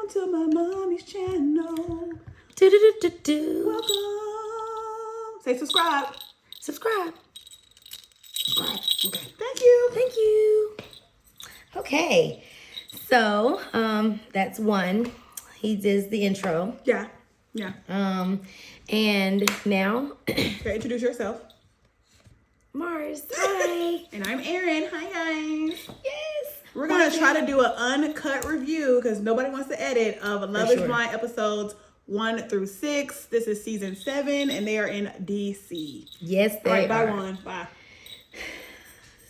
Welcome to my mommy's channel. Welcome. Say subscribe. Subscribe. Okay. Thank you. Thank you. Okay. So, that's one. He does the intro. Yeah. And now Okay, introduce yourself. Mars. Hi. And I'm Erin. Hi guys. Yes. We're gonna try to do an uncut review because nobody wants to edit of Love is Blind episodes 1 through 6. This is season 7, and they are in DC. Yes, they are. Bye one. Bye.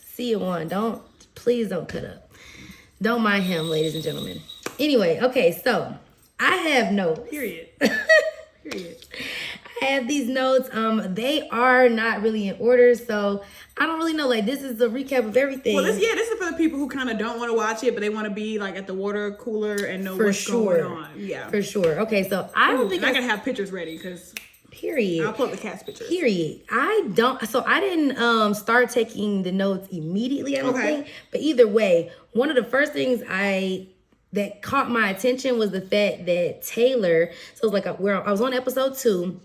See you one. Please don't cut up. Don't mind him, ladies and gentlemen. Anyway, okay, so I have notes. Period. I have these notes. They are not really in order, so I don't really know. Like, this is a recap of everything. Well, this is for the people who kind of don't want to watch it, but they want to be like at the water cooler and know what's going on. Yeah, for sure. Okay, so I don't think I gotta have pictures ready because. Period. I'll pull up the cast pictures. Period. I didn't start taking the notes immediately, I don't think. But either way, one of the first things that caught my attention was the fact that Taylor, so it was like I was on episode 2.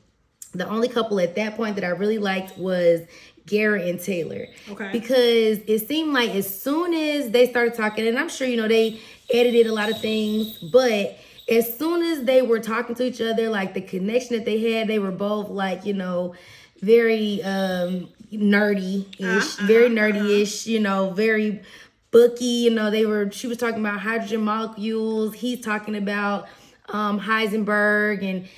The only couple at that point that I really liked was Garrett and Taylor. Okay. Because it seemed like as soon as they started talking, and I'm sure, they edited a lot of things, but as soon as they were talking to each other, like the connection that they had, they were both like, very nerdy-ish, very nerdy-ish, very booky. She was talking about hydrogen molecules. He's talking about Heisenberg, and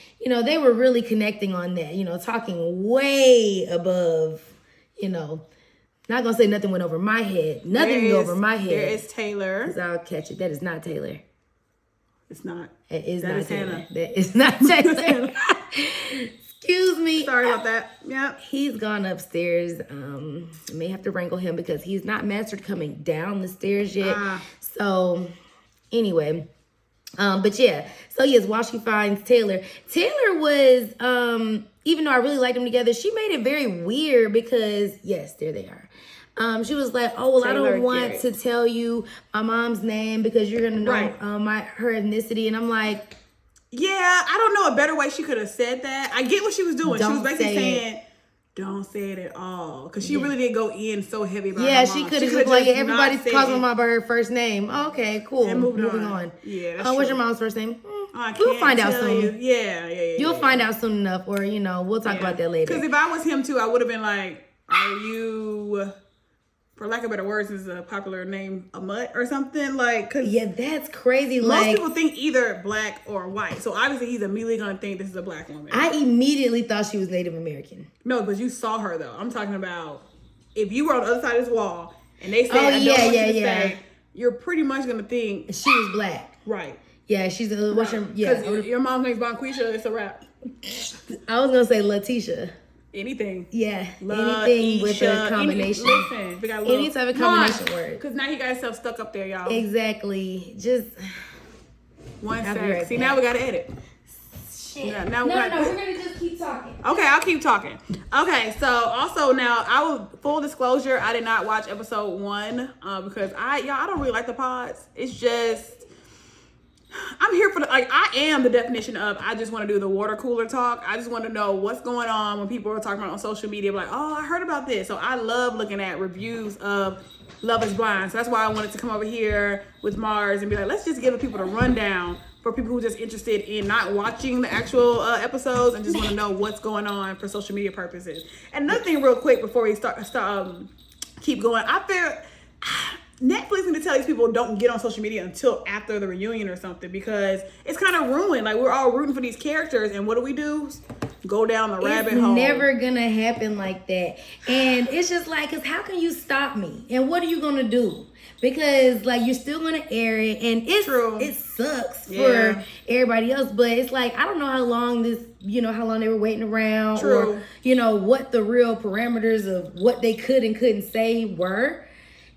they were really connecting on that, talking way above, not gonna say nothing went over my head. Nothing went over my head. There is Taylor. 'Cause I'll catch it. That is not Taylor. It's not. It is that not is Taylor. Hannah. That is not Taylor. Excuse me. Sorry about that. Yeah. He's gone upstairs. I may have to wrangle him because he's not mastered coming down the stairs yet. So anyway, but yeah. So yes, while she finds Taylor was, even though I really liked them together, she made it very weird because yes, there they are. She was like, oh, well, Taylor, I don't want to tell you my mom's name because you're going to know her ethnicity. And I'm like, yeah, I don't know a better way she could have said that. I get what she was doing. She was basically saying, don't say it at all. Because she really did go in so heavy about her mom. She could have like, everybody's calling my mom by her first name. Okay, cool. And moving on. Yeah, that's what's your mom's first name? We'll find out soon. Yeah. You'll find out soon enough, or, we'll talk about that later. Because if I was him too, I would have been like, are you... for lack of better words, is a popular name a mutt or something? Like, cause that's crazy. Most people think either black or white. So obviously he's immediately gonna think this is a black woman. I immediately thought she was Native American. No, but you saw her though. I'm talking about if you were on the other side of this wall and they said, I don't want you to say, you're pretty much gonna think she was black. Right. Yeah, she's because your mom's name's Bonquisha, it's a wrap. I was gonna say Letitia. Anything. Yeah. Anything with a combination. We got any type of combination word. Because now he got himself stuck up there, y'all. Exactly. Just one sec. Right. See, now we got to edit. Shit. Yeah, we're going to just keep talking. Okay, I'll keep talking. Okay, so also now, full disclosure, I did not watch episode 1 because I don't really like the pods. It's just... I'm here for I am the definition of I just want to do the water cooler talk. I just want to know what's going on when people are talking about on social media, like, oh, I heard about this. So I love looking at reviews of Love is Blind. So that's why I wanted to come over here with Mars and be like, let's just give people the rundown for people who are just interested in not watching the actual episodes and just want to know what's going on for social media purposes. And another thing real quick before we keep going, I feel... Netflix need to tell these people don't get on social media until after the reunion or something because it's kind of ruined. Like, we're all rooting for these characters, and what do? Go down the rabbit hole. It's never gonna happen like that. And it's just like, because how can you stop me? And what are you gonna do? Because, like, you're still gonna air it, and it sucks for everybody else. But it's like, I don't know how long how long they were waiting around, or what the real parameters of what they could and couldn't say were.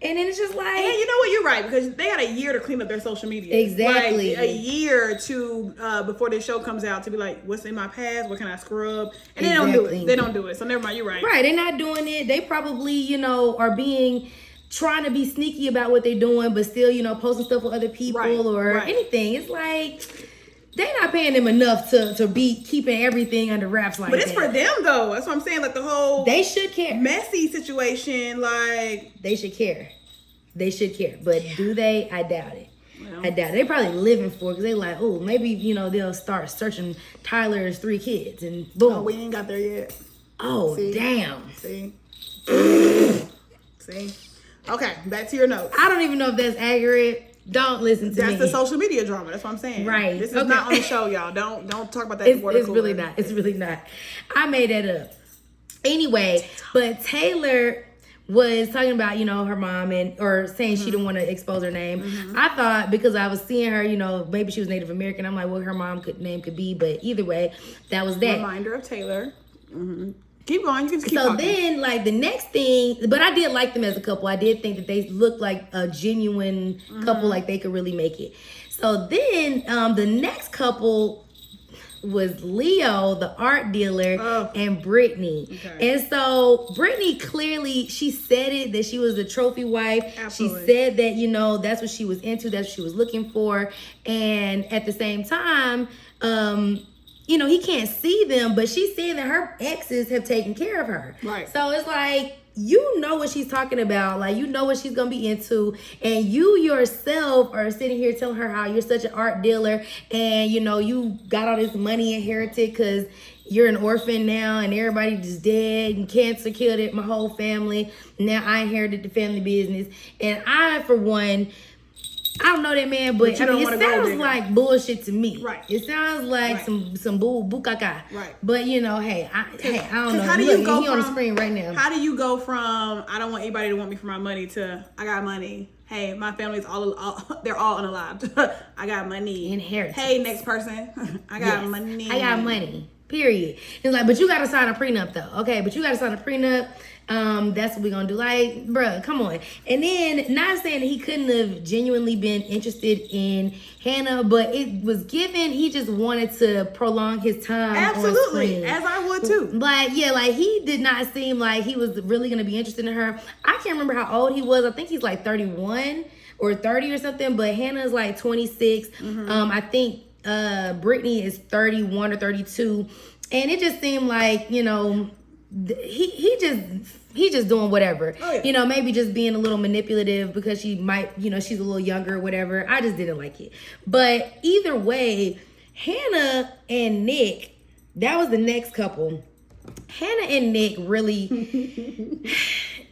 And then it's just like... And you know what? You're right. Because they had a year to clean up their social media. Exactly. Like, a year to... before this show comes out to be like, what's in my past? What can I scrub? And they don't do it. They don't do it. So never mind. You're right. Right. They're not doing it. They probably, are being trying to be sneaky about what they're doing, but still, you know, posting stuff with other people or anything. It's like they're not paying them enough to be keeping everything under wraps like that. But it's for them though. That's what I'm saying. Like the whole they should care. Messy situation, like they should care. They should care. But do they? I doubt it. I doubt it. They probably living for it because they like, oh, maybe, you know, they'll start searching Tyler's 3 kids and boom. Oh, we ain't got there yet. Oh, see? Damn. See? See? Okay, back to your notes. I don't even know if that's accurate. Don't listen to me. That's the social media drama. That's what I'm saying. Right. This is not on the show, y'all. Don't talk about that. It's really not. It's really not. I made that up. Anyway, but Taylor was talking about, you know, her mom or saying she didn't want to expose her name. I thought because I was seeing her, you know, maybe she was Native American. I'm like, well, her name could be, but either way, that was that. Reminder of Taylor. Keep going. You can just keep so talking. Then, like the next thing, but I did like them as a couple. I did think that they looked like a genuine couple, like they could really make it. So then the next couple was Leo, the art dealer, and Brittany. Okay. And so Brittany clearly, she said it that she was a trophy wife. Absolutely. She said that, you know, that's what she was into, that's what she was looking for. And at the same time, you know, he can't see them, but she's saying that her exes have taken care of her. Right. So it's like, you know what she's talking about. Like, you know what she's going to be into. And you yourself are sitting here telling her how you're such an art dealer. And, you know, you got all this money inherited because you're an orphan now and everybody just dead and cancer killed it, my whole family. Now I inherited the family business. And I, for one, I don't know that man, but I mean, it sounds like bullshit to me. Right. It sounds like some bukkaka. Right. But you know, hey, I don't know. How do you go he on the screen right now. How do you go from I don't want anybody to want me for my money to I got money? Hey, my family's all they're all unalived. I got money. Inheritance. Hey, next person. I got money. I got money. Period. It's like, but you gotta sign a prenup though. Okay, but you gotta sign a prenup. That's what we're gonna do. Like, bruh, come on. And then, not saying that he couldn't have genuinely been interested in Hannah, but it was given he just wanted to prolong his time. Absolutely, on screen. As I would too. Like, yeah, like he did not seem like he was really gonna be interested in her. I can't remember how old he was. I think he's like 31 or 30 or something, but Hannah's like 26. I think Brittany is 31 or 32, and it just seemed like, you know, he just doing whatever. Oh, yeah. You know, maybe just being a little manipulative because she might, you know, she's a little younger or whatever. I just didn't like it. But either way, Hannah and Nick, that was the next couple. Hannah and Nick really,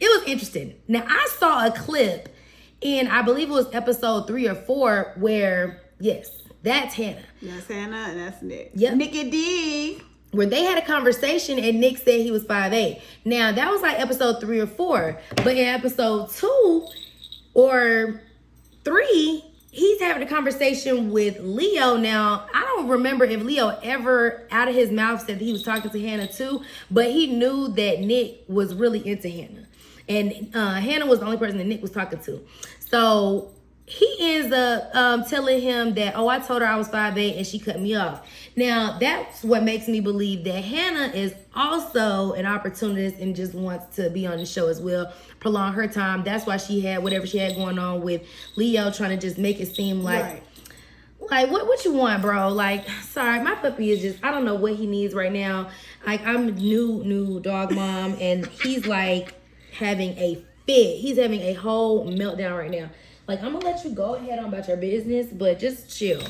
it was interesting. Now, I saw a clip in, I believe it was episode 3 or 4, where, yes, that's Hannah. That's Hannah and that's Nick. Yep. Nicky D. Where they had a conversation and Nick said he was 5'8". Now, that was like episode 3 or 4. But in episode 2 or 3, he's having a conversation with Leo. Now, I don't remember if Leo ever out of his mouth said that he was talking to Hannah too. But he knew that Nick was really into Hannah. And Hannah was the only person that Nick was talking to. So he ends up telling him that, oh, I told her I was 5'8" and she cut me off. Now, that's what makes me believe that Hannah is also an opportunist and just wants to be on the show as well, prolong her time. That's why she had whatever she had going on with Leo, trying to just make it seem like, like what you want, bro? Like, sorry, my puppy is just, I don't know what he needs right now. Like, I'm a new dog mom, and he's like having a fit. He's having a whole meltdown right now. Like, I'm gonna let you go ahead on about your business, but just chill.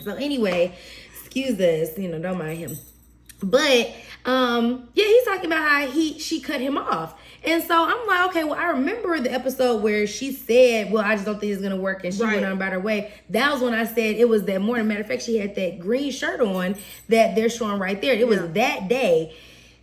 So anyway, excuse us, you know, don't mind him. But yeah, he's talking about how she cut him off. And so I'm like, okay, well, I remember the episode where she said, well, I just don't think it's gonna work, and she went on about her way. That was when I said it was that morning. Matter of fact, she had that green shirt on that they're showing right there. It was that day.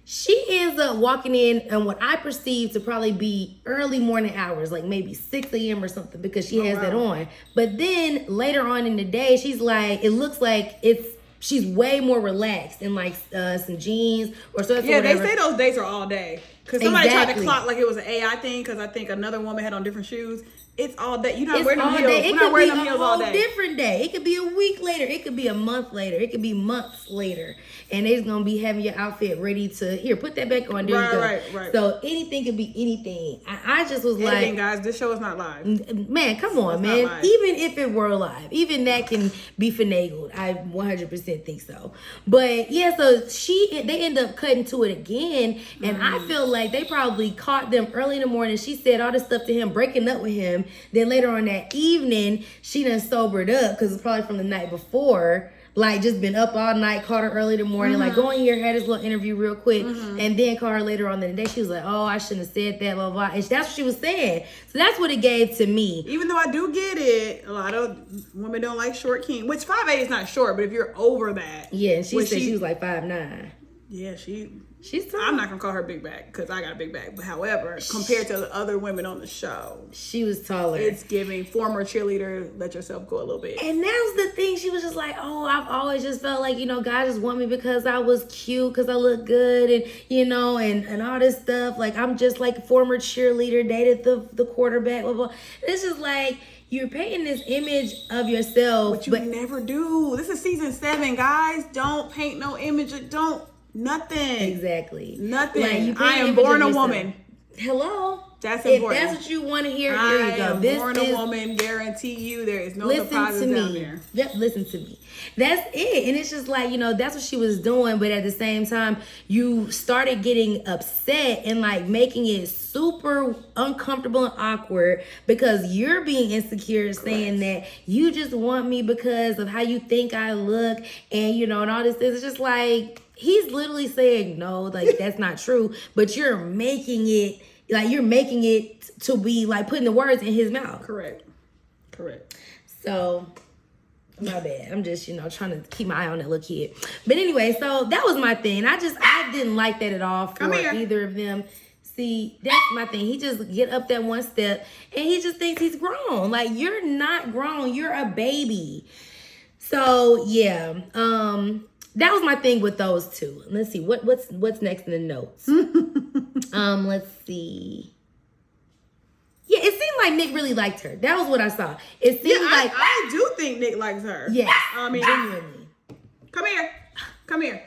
She ends up walking in what I perceive to probably be early morning hours, like maybe 6 a.m. or something, because she has that on. But then later on in the day, she's like, it looks like it's she's way more relaxed in like some jeans or something. Yeah, they say those dates are all day. Because somebody tried to Exactly. clock like it was an AI thing. Because I think another woman had on different shoes. It's all day. You're not It's wearing them all heels. day. It You're could not wearing be them a heels all whole day. different day. It could be a week later. It could be a month later. It could be months later. And they're going to be having your outfit ready to, here, put that back on. There you go. Right. So anything could be anything. I just was Editing, like, guys, this show is not live. man, come on, It's man. not live. Even if it were live, even that can be finagled. I 100% think so. But yeah, so they end up cutting to it again. And I feel like they probably caught them early in the morning. She said all this stuff to him, breaking up with him. Then later on that evening, she done sobered up because it's probably from the night before. Like, just been up all night, caught her early in the morning, like, go in here, had this little interview real quick, and then call her later on in the day. She was like, oh, I shouldn't have said that, blah, blah, blah. And that's what she was saying. So that's what it gave to me. Even though I do get it, a lot of women don't like short king, which 5'8" is not short, but if you're over that. Yeah, and she said she was like 5'9". Yeah, She's tall. I'm not going to call her big back because I got a big back. But however, compared to the other women on the show, she was taller. It's giving former cheerleader, let yourself go a little bit. And that was the thing. She was just like, oh, I've always just felt like, guys just want me because I was cute, because I look good, and, and all this stuff. Like, I'm just like former cheerleader, dated the quarterback, blah, blah. It's just like, you're painting this image of yourself. But you never do. This is season 7, guys. Don't paint no image. Nothing. Exactly. Nothing. Like, I am born a woman. Hello. That's important. If that's what you want to hear, here you go. I am born a woman. Guarantee you, there is no surprises down there. Yep, listen to me. That's it. And it's just like, that's what she was doing. But at the same time, you started getting upset and like making it super uncomfortable and awkward because you're being insecure, saying that you just want me because of how you think I look and, and all this. It's just like, he's literally saying, no, like, that's not true. But you're making it to be like putting the words in his mouth. Correct. So, my bad. I'm just, trying to keep my eye on that little kid. But anyway, so that was my thing. I didn't like that at all for either of them. See, that's my thing. He just get up that one step and he just thinks he's grown. Like, you're not grown. You're a baby. So, yeah. That was my thing with those two. Let's see what's next in the notes. Let's see. Yeah, it seemed like Nick really liked her. That was what I saw. It seemed like I do think Nick likes her. Yes, genuinely. Come here.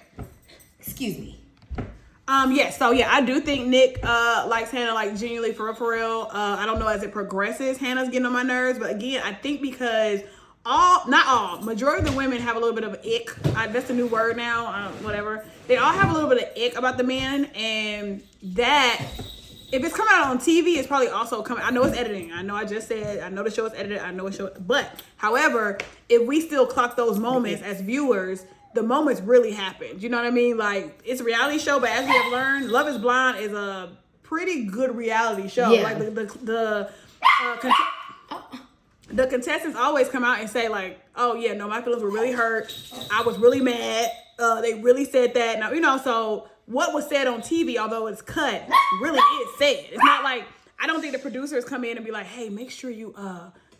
Excuse me. So I do think Nick likes Hannah, like, genuinely, for real. I don't know as it progresses, Hannah's getting on my nerves, but again, I think because majority of the women have a little bit of ick. That's a new word now. Whatever. They all have a little bit of ick about the man, and that if it's coming out on TV, it's probably also coming. I know it's editing. I know I just said. I know the show is edited. I know it's show. But however, if we still clock those moments as viewers, the moments really happened. You know what I mean? Like, it's a reality show, but as we have learned, Love Is Blind is a pretty good reality show. Yeah. Like the contestants always come out and say, like, oh yeah, no, my feelings were really hurt. I was really mad. They really said that. Now, so what was said on TV, although it's cut, really is said. It's not like, I don't think the producers come in and be like, hey, make sure you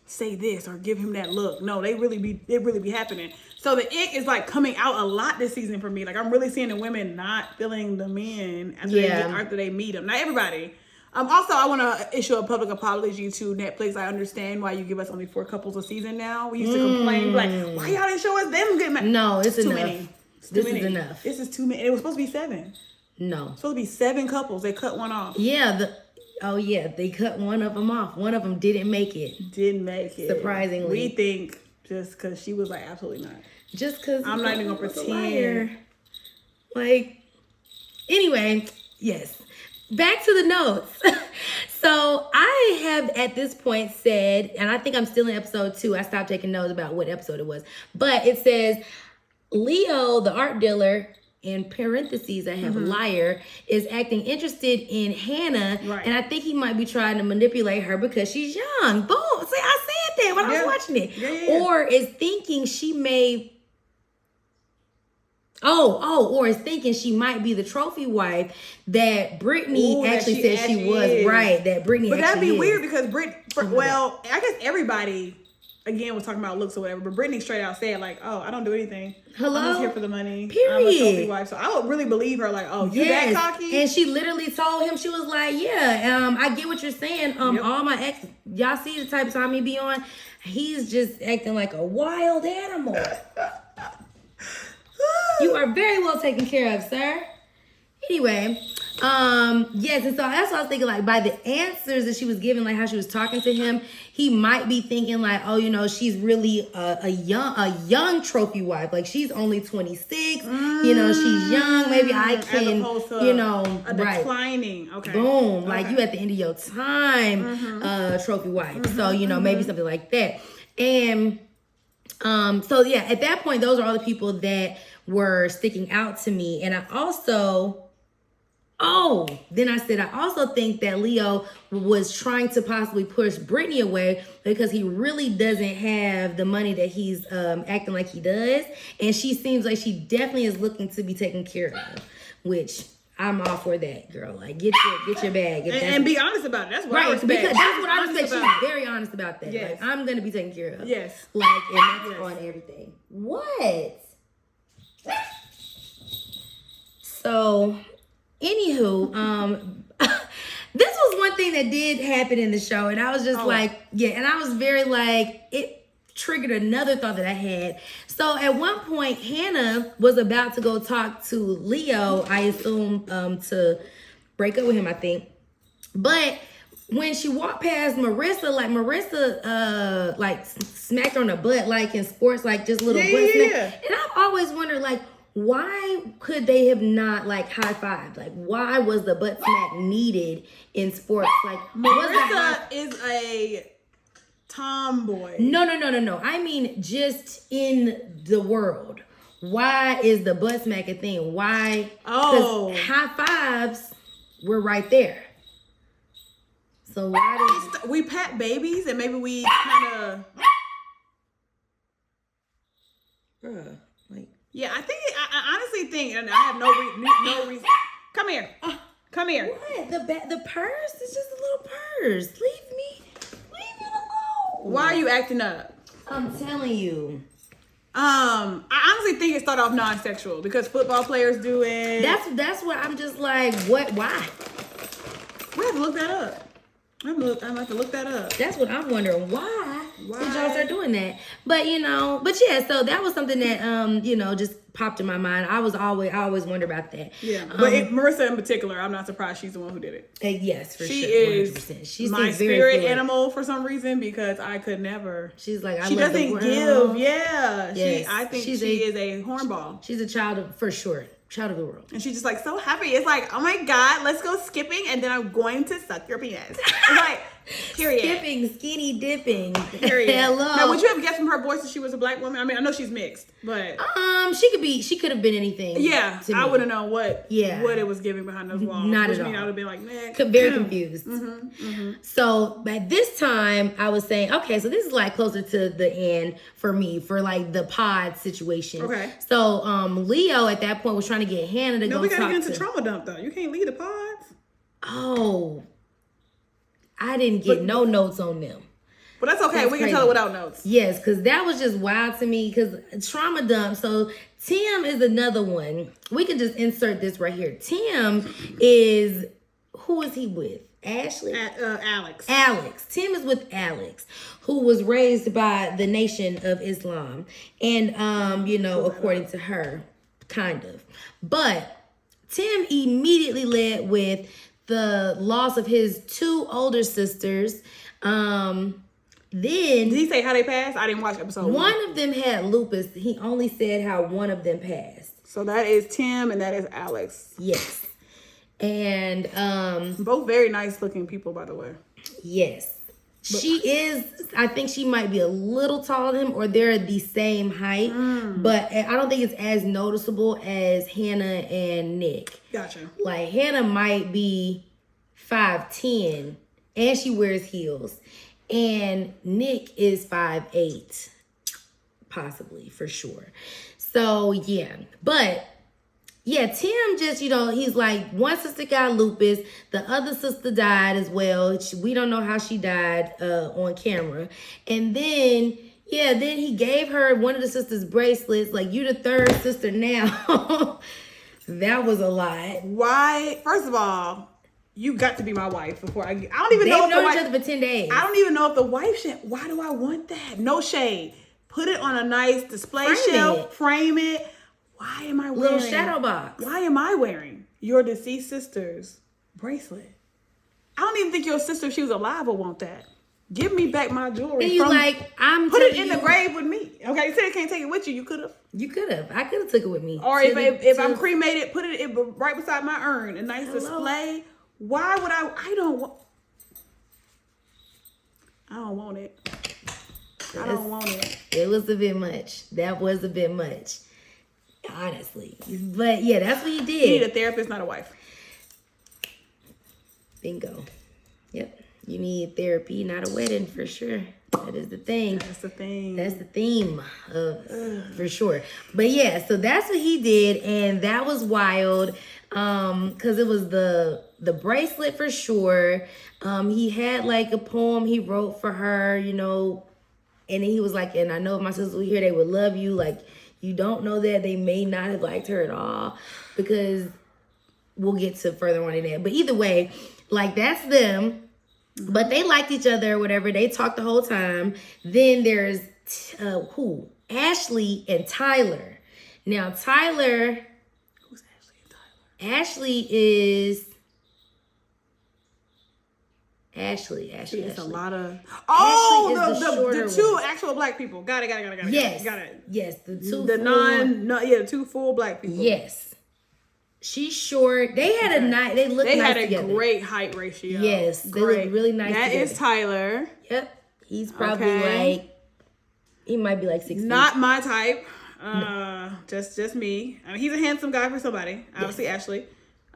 say this or give him that look. No, it really be happening. So the ick is like coming out a lot this season for me. Like, I'm really seeing the women not feeling the men after they meet them. Not everybody. Also, I want to issue a public apology to Netflix. I understand why you give us only 4 couples a season now. We used to complain, like, why y'all didn't show us them getting married? No, it's too enough. many. This is enough. This is too many. It was supposed to be 7. No. It's supposed to be 7 couples. They cut one off. Yeah, they cut one of them off. One of them didn't make it. Surprisingly. We think just because she was like, absolutely not. Just because. I'm not even going to pretend. Like, anyway, yes. Back to the notes. So I have at this point said, and I think I'm still in episode 2. I stopped taking notes about what episode it was. But it says, Leo, the art dealer, in parentheses, I have liar, is acting interested in Hannah. Right. And I think he might be trying to manipulate her because she's young. Boom. See, I said that when I was watching it. Yeah. Or is thinking she may... or is thinking she might be the trophy wife that Brittany actually said she was. Right, that Brittany But actually that'd be is. weird because I guess everybody again was talking about looks or whatever, but Brittany straight out said like, "Oh, I don't do anything. Hello? I'm just here for the money. Period. I'm a trophy wife." So I would really believe her. Like, "Oh, you that cocky?" And she literally told him, she was like, "Yeah, I get what you're saying. All my ex, y'all see the type of time he be on. He's just acting like a wild animal. You are very well taken care of, sir." Anyway, yes, and so that's what I was thinking, like, by the answers that she was giving, like how she was talking to him, he might be thinking like, oh, you know, she's really a young trophy wife. Like, she's only 26, you know, she's young. Maybe I can, you know, a declining. Okay. Boom. Like, you at the end of your time, trophy wife. So, you know, maybe something like that. And so yeah, at that point, those are all the people that were sticking out to me. And I also, then I said, I also think that Leo was trying to possibly push Brittany away because he really doesn't have the money that he's acting like he does. And she seems like she definitely is looking to be taken care of, which I'm all for that, girl. Like, get your bag. And be honest about it. That's what I respect. Because that's what I respect. She's very honest about that. Yes. Like, I'm going to be taken care of. Yes. Like, and that's on everything. What? So, anywho, this was one thing that did happen in the show, and I was just like, yeah, and I was very like, it triggered another thought that I had. So at one point, Hannah was about to go talk to Leo, I assume, to break up with him, I think. But when she walked past Marissa, like smacked her on the butt, like in sports, like just little butt smack. And I've always wondered, like, why could they have not like high-fived? Like, why was the butt smack needed in sports? Like, Marissa is a tomboy. No. I mean, just in the world. Why is the butt smack a thing? Why? Because high fives were right there. So why did we pat babies and maybe we kind of... Yeah, I honestly think, and I have no reason. Come here. Come here. What? The purse? It's just a little purse. Leave it alone. Why are you acting up? I'm telling you. I honestly think it started off non-sexual because football players do it. That's what I'm just like, what? Why? We have to look that up. I'm gonna have to look that up. That's what I'm wondering. Why did y'all start doing that? But yeah, so that was something that just popped in my mind. I always wonder about that. Yeah. But Marissa in particular, I'm not surprised she's the one who did it. Yes, for she sure. Is 100%. She my spirit animal for some reason because I could never. She's like, she doesn't give. Yeah. Yes. I think she is a hornball. She's a child of, for sure. Child of the world. And she's just like so happy. It's like, oh my God, let's go skipping and then I'm going to suck your penis. It's like, period. Skipping, skinny dipping. Period. Hello. Now, would you have guessed from her voice that she was a black woman? I mean, I know she's mixed, but she could have been anything. Yeah, I wouldn't know what it was giving behind those walls. Not at all. I would have been like, man, very confused. So at this time, I was saying, okay, so this is like closer to the end for me for like the pod situation. Okay. So Leo at that point was trying to get Hannah to go talk to. No, we gotta get into trauma dump though. You can't leave the pods. Oh, I didn't get no notes on them. But that's okay. We can tell it without notes. Yes, because that was just wild to me. Because trauma dump. So Tim is another one. We can just insert this right here. Tim is, who is he with? Ashley? Alex. Alex. Tim is with Alex, who was raised by the Nation of Islam. And, according to her, kind of. But Tim immediately led with the loss of his two older sisters. Then did he say how they passed? I didn't watch episode 1. One of them had lupus. He only said how one of them passed. So that is Tim and that is Alex. Yes. And both very nice looking people, by the way. Yes. I think she might be a little taller than him, or they're the same height. But I don't think it's as noticeable as Hannah and Nick. Gotcha. Like, Hannah might be 5'10", and she wears heels. And Nick is 5'8", possibly, for sure. So, yeah. But, yeah, Tim just, he's like, one sister got lupus. The other sister died as well. We don't know how she died on camera. And then, Yeah, then he gave her one of the sisters' bracelets. Like, you the third sister now. That was a lot. Why? First of all, you got to be my wife before I don't even They've know if known the each wife, other for 10 days. I don't even know if the wife should. Why do I want that? No shade. Put it on a nice display shelf. Frame it. Why am I wearing little shadow box? Why am I wearing your deceased sister's bracelet? I don't even think your sister, if she was alive, would want that. Give me back my jewelry. And you I'm put it in the grave with me. Okay, you said you can't take it with you. You could have. You could have. I could have took it with me. Or if I'm cremated, put it right beside my urn. A nice display. Why would I don't want it. I don't want it. It was a bit much. That was a bit much. Honestly. But yeah, that's what he did. You need a therapist, not a wife. Bingo. Yep. You need therapy, not a wedding, for sure. That is the thing. That's the thing. That's the theme, for sure. But yeah, so that's what he did, and that was wild. Because it was the bracelet for sure. He had like a poem he wrote for her, you know, and he was like, and I know if my sisters were here, they would love you. Like, you don't know that they may not have liked her at all, because we'll get to further on in that. But either way, like, that's them. But they liked each other or whatever. They talked the whole time. Then there's Ashley and Tyler. Now, Tyler. Who's Ashley and Tyler? Ashley. It's a lot of. The two actual black people. Got it. Yes. Got it. Yes, the two. The two full black people. Yes. She's short. They had a nice. They looked. They had nice a together. Great height ratio. Yes, they look really nice. That together. is Tyler. Yep, he's probably like. He might be like 6 feet. Not my type. Just me. I mean, he's a handsome guy for somebody. Obviously, yes. Ashley.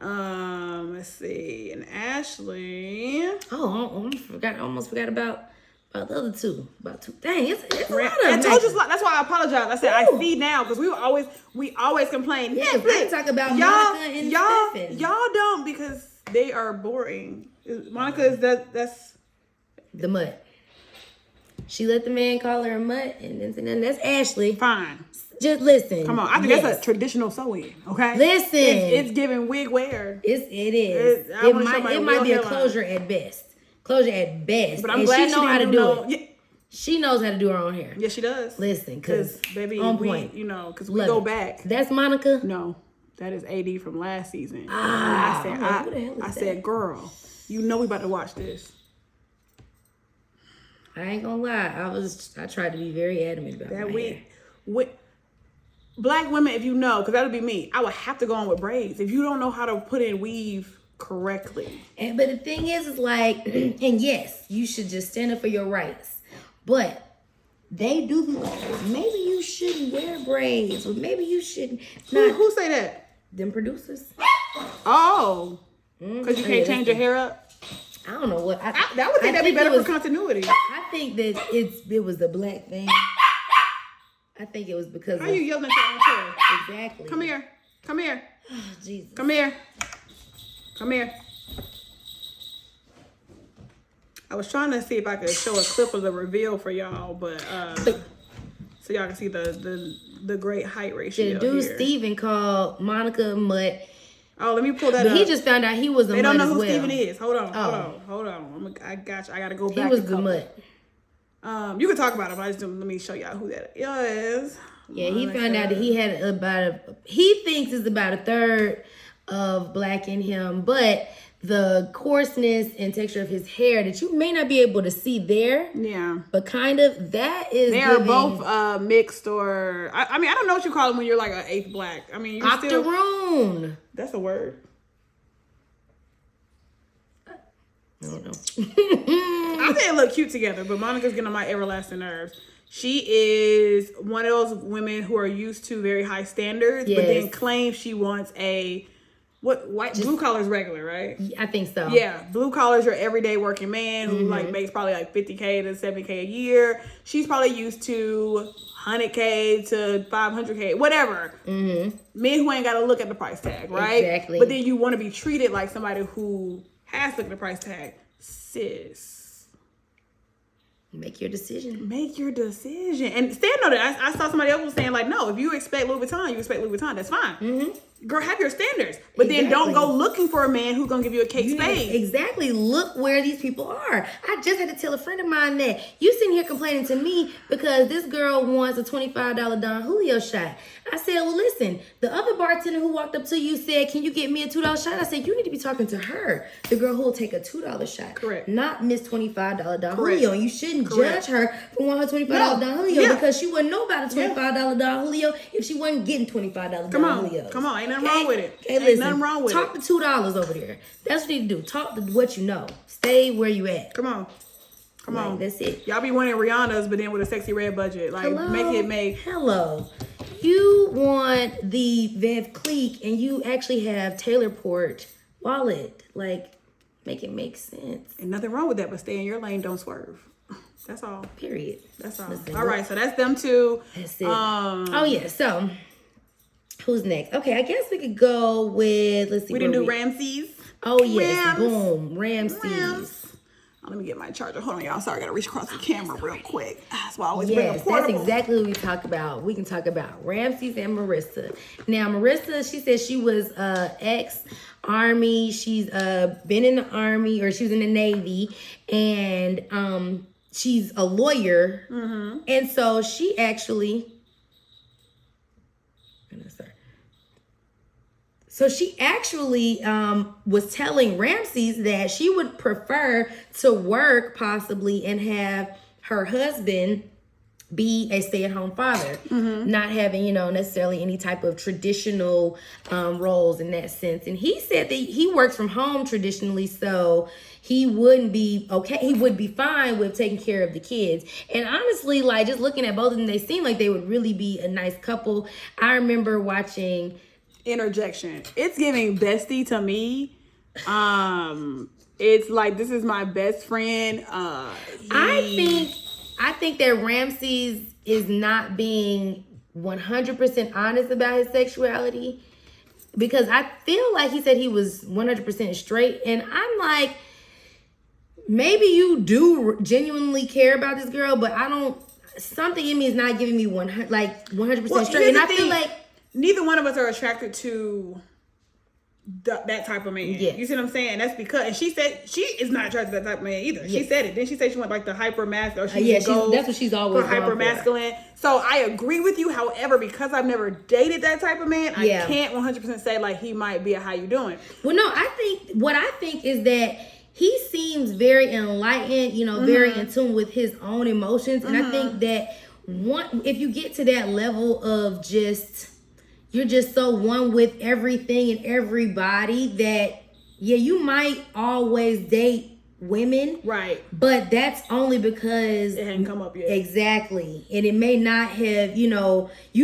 Let's see. And Ashley. Oh, I almost forgot about the other two. Dang, it's a lot of I told you, that's why I apologize. I said, I see now, because we always complain. Yeah, we talk about Monica and Stephen. Y'all don't, because they are boring. Monica is that's the mutt. She let the man call her a mutt, and then that's Ashley. Fine. Just listen. Come on, I think that's a traditional sewing. Okay. Listen, it's giving wig wear. It is. It might be a closure at best. But I'm glad she knows how to do it. Yeah. She knows how to do her own hair. Yes, she does. Listen, because baby, on point. because we go back. That's Monica? No, that is AD from last season. I said, girl, we about to watch this. I ain't gonna lie. I tried to be very adamant about that. Black women, if you know, because that'll be me, I would have to go on with braids. If you don't know how to put in weave correctly. But the thing is like, and yes, you should just stand up for your rights. But they do be like, maybe you shouldn't wear braids, or maybe you shouldn't. Who say that? Them producers. Oh, because you can't change your hair up. I don't know what. That would think that'd be better for continuity. I think that it was the black thing. I think it was because. How you yelling at your own chair? Exactly. Come here. Oh, Jesus. Come here. I was trying to see if I could show a clip of the reveal for y'all, but so y'all can see the great height ratio. The dude here. Steven called Monica mutt. Oh, let me pull that up. But he just found out he was a mutt. They don't know as who well. Steven is. Hold on. I got you. I gotta go back. He was the mutt. You can talk about it, but let me show y'all who that is. Yeah, he found out that he had he thinks it's about a third of black in him, but the coarseness and texture of his hair that you may not be able to see there. Yeah. But kind of that is. They are both mixed, or I mean, I don't know what you call them when you're like an eighth black. I mean, you're octoroon. That's a word. I don't know. I think they look cute together, but Monica's getting on my everlasting nerves. She is one of those women who are used to very high standards, but then claims she wants blue collar's regular, right? I think so. Yeah, blue collar's your everyday working man who makes probably like $50K to $70K a year. She's probably used to $100K to $500K, whatever. Men who ain't got to look at the price tag, right? Exactly. But then you want to be treated like somebody who has to look at the price tag. Sis. Make your decision. Make your decision. And stand on it. I saw somebody else was saying, like, no, if you expect Louis Vuitton, you expect Louis Vuitton. That's fine. Mm-hmm. Girl, have your standards. But then don't go looking for a man who's going to give you a cake spade. Exactly. Look where these people are. I just had to tell a friend of mine that you sitting here complaining to me because this girl wants a $25 Don Julio shot. I said, well, listen, the other bartender who walked up to you said, can you get me a $2 shot? I said, you need to be talking to her, the girl who will take a $2 shot. Correct. Not Miss $25 Don Julio. And you shouldn't judge her for wanting her $25 Don Julio because she wouldn't know about a $25 Don Julio if she wasn't getting $25 Don Julio. Come on. Ain't nothing wrong with it. Okay, ain't nothing wrong with talk it. Talk to $2 over there. That's what you need to do. Talk to what you know. Stay where you at. Come on. That's it. Y'all be wanting Rihanna's, but then with a sexy red budget. Like, make. Hello. You want the Van Cleek and you actually have Taylor Port wallet. Like, make it make sense. And nothing wrong with that, but stay in your lane, don't swerve. That's all. Period. That's all. Listen, all right, so that's them two. That's it. Oh, yeah. So, who's next? Okay, I guess we could go with, let's see. We didn't do Ramses. Oh, yes. Boom. Ramses. Let me get my charger. Hold on, y'all. Sorry, I gotta reach across the camera real quick. That's why I always bring a portable. That's exactly what we talk about. We can talk about Ramses and Marissa. Now, Marissa, she said she was ex-Army. She's been in the Army, or she was in the Navy, and she's a lawyer. Mm-hmm. And so she actually... So she actually was telling Ramses that she would prefer to work possibly and have her husband be a stay-at-home father, not having, necessarily any type of traditional roles in that sense. And he said that he works from home traditionally, so he wouldn't be okay. He would be fine with taking care of the kids. And honestly, like, just looking at both of them, they seem like they would really be a nice couple. I remember watching... Interjection. It's giving bestie to me. It's like, this is my best friend. I think that Ramses is not being 100% honest about his sexuality, because I feel like he said he was 100% straight, and I'm like, maybe you do genuinely care about this girl, but I don't. Something in me is not giving me 100% straight, and I feel like. Neither one of us are attracted to that type of man. Yes. You see what I'm saying? That's because, and she said she is not attracted to that type of man either. Yes. She said it. Then she said she went like the hyper masculine. That's what she's always hyper masculine. So I agree with you. However, because I've never dated that type of man, I can't 100% say like he might be a how you doing. Well, no, what I think is that he seems very enlightened. Very in tune with his own emotions, and I think that if you get to that level of you're just so one with everything and everybody that, you might always date women. Right. But that's only because... it hadn't come up yet. Exactly. And it may not have, you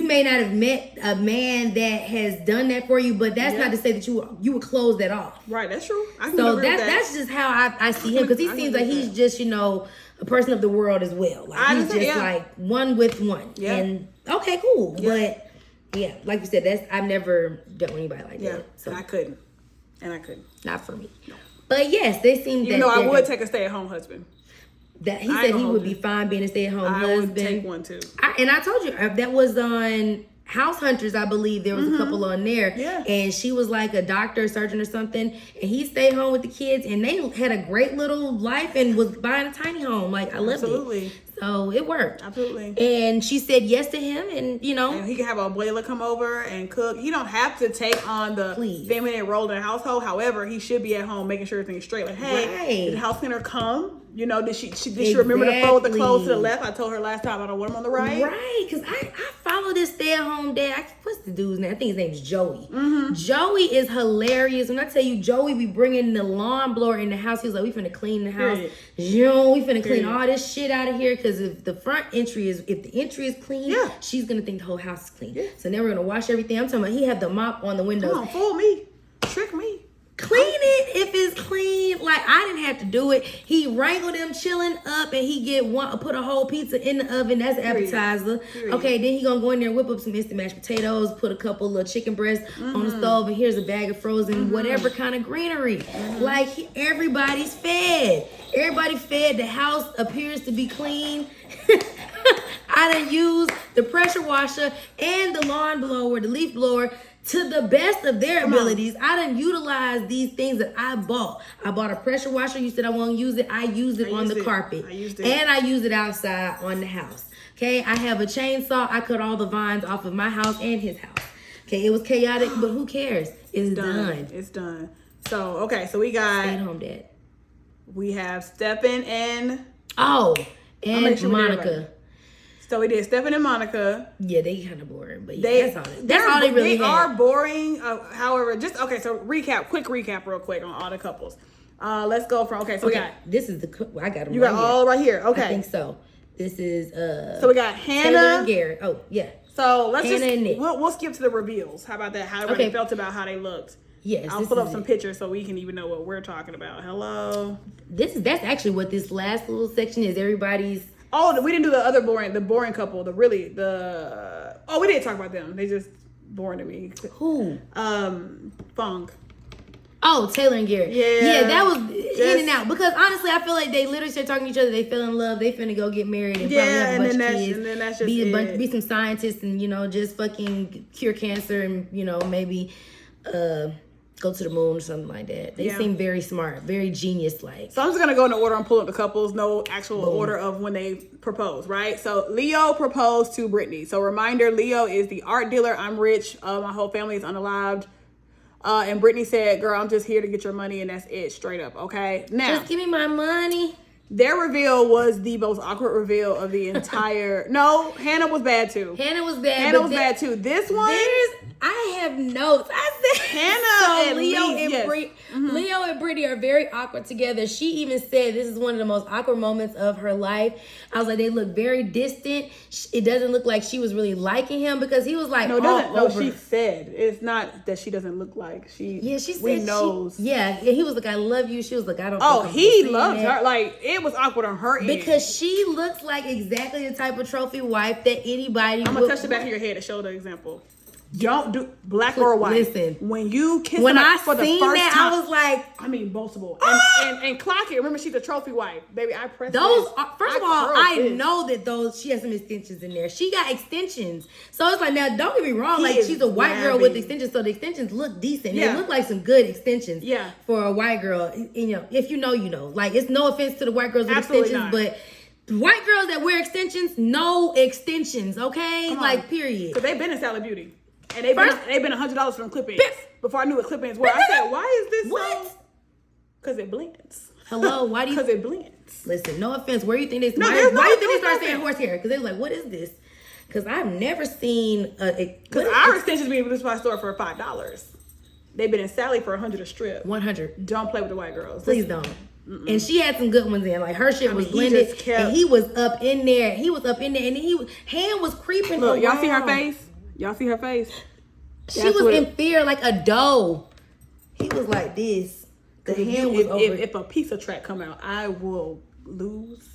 may not have met a man that has done that for you, but that's not to say that you would close that off. Right, that's true. That's just how I see him, because he seems like he's just, a person of the world as well. Like, he's just like one with one. Yeah. And, okay, cool. Yeah. But... yeah, like you said, I've never dealt with anybody like that. So I couldn't. Not for me. No. But yes, they seem that... I would take a stay-at-home husband. That he said he would be fine being a stay-at-home husband. I would take one too. And I told you, that was on House Hunters, I believe. There was a couple on there. Yeah. And she was like a doctor, surgeon or something. And he stayed home with the kids. And they had a great little life and was buying a tiny home. Like, I loved it. So it worked. Absolutely. And she said yes to him, and And he can have a abuela come over and cook. He don't have to take on the feminine role in the household. However, he should be at home making sure everything's straight. Like, hey, did the house cleaner come? Did she remember to fold the clothes to the left? I told her last time I don't want them on the right. Right, because I follow this stay-at-home dad. What's the dude's name? I think his name's Joey. Mm-hmm. Joey is hilarious. When I tell you, Joey be bringing the lawn blower in the house. He was like, we finna clean the house. We finna clean all this shit out of here, because if the entry is clean, she's gonna think the whole house is clean. Yeah. So then we're gonna wash everything. I'm talking about he had the mop on the windows. Come on, fool me. Trick me. Clean it if it's clean. Like, I didn't have to do it. He wrangled them chilling up, and he put a whole pizza in the oven. That's appetizer. Okay, then he gonna go in there and whip up some instant mashed potatoes, put a couple of chicken breasts on the stove, and here's a bag of frozen whatever kind of greenery. Like, everybody's fed. Everybody fed. The house appears to be clean. I done used the pressure washer and the lawn blower, the leaf blower, to the best of their abilities. I done utilized these things that I bought. I bought a pressure washer. You said I won't use it. I used it on the carpet. I used it. And I used it outside on the house. Okay, I have a chainsaw. I cut all the vines off of my house and his house. Okay, it was chaotic, but who cares? It's done. It's done. So, okay, so we got... Stay at home, Dad. We have Stephen and... And Monica. So we did Stephen and Monica. Yeah, they kind of boring, but yeah, that's all they really They are boring. However, quick recap real quick on all the couples. Let's go from, so we got... This is I got them You got all right here. Okay. I think so. This is... So we got Hannah. Taylor and Garrett. Oh, yeah. So let's Hannah and Nick. We'll skip to the reveals. How about that? How everybody felt about how they looked. Yes. I'll put up some pictures so we can even know what we're talking about. Hello. That's actually what this last little section is. Everybody's... Oh, we didn't do the boring couple. We didn't talk about them. They just boring to me. Who? Funk. Oh, Taylor and Garrett. Yeah, that was in and out. Because honestly, I feel like they literally started talking to each other. They fell in love. They finna go get married and probably have a bunch of kids. And then that's just be some scientists and, just fucking cure cancer and, maybe go to the moon or something like that. They seem very smart, very genius-like. So I'm just going to go in the order and pull up the couples. No actual order of when they proposed, right? So Leo proposed to Brittany. So reminder, Leo is the art dealer. I'm rich. My whole family is unalived. And Brittany said, girl, I'm just here to get your money, and that's it, straight up, okay? Now, just give me my money. Their reveal was the most awkward reveal of the entire... No, Hannah was bad, too. Hannah was bad, too. This one... I have notes. I said Hannah Leo and Brittany are very awkward together. She even said this is one of the most awkward moments of her life. I was like, they look very distant. It doesn't look like she was really liking him because he was like, she said it's not that she doesn't look like she. Yeah, she said we knows. He was like, I love you. She was like, I don't. Oh, he loved her. Like it was awkward on her end because she looks like exactly the type of trophy wife that anybody. I'm gonna touch the back of your head to show the example. Don't do black or white. Listen, when you kiss when I for the seen first that, time, I was like, I mean, multiple. And clock it. Remember, she's a trophy wife, baby. I pressed those. This. First of all, I know that she has some extensions in there. She got extensions, so it's like now. Don't get me wrong. Like she's a white girl with extensions, so the extensions look decent. Yeah. They look like some good extensions. Yeah. For a white girl, if you know, you know. Like it's no offense to the white girls with extensions, but. White girls that wear extensions, no extensions, okay? Like, period. Because they've been in Sally Beauty. And they've been $100 for them clip-ins. Before I knew what clip-ins were. I said, why is this so? Because it blends. Hello, why do you? Because it blends. Listen, no offense. Where do you think they? Why do you think they started saying horsehair? Because they were like, what is this? Because I've never seen because our extensions being released by a store for $5. They've been in Sally for $100 a strip. 100. Don't play with the white girls. Please don't. And she had some good ones in. Like her shit was blended, and he was up in there. And hand was creeping. Look, y'all see her face? Y'all see her face? She was in fear like a doe. He was like this. The hand was over. If a pizza track come out, I will lose.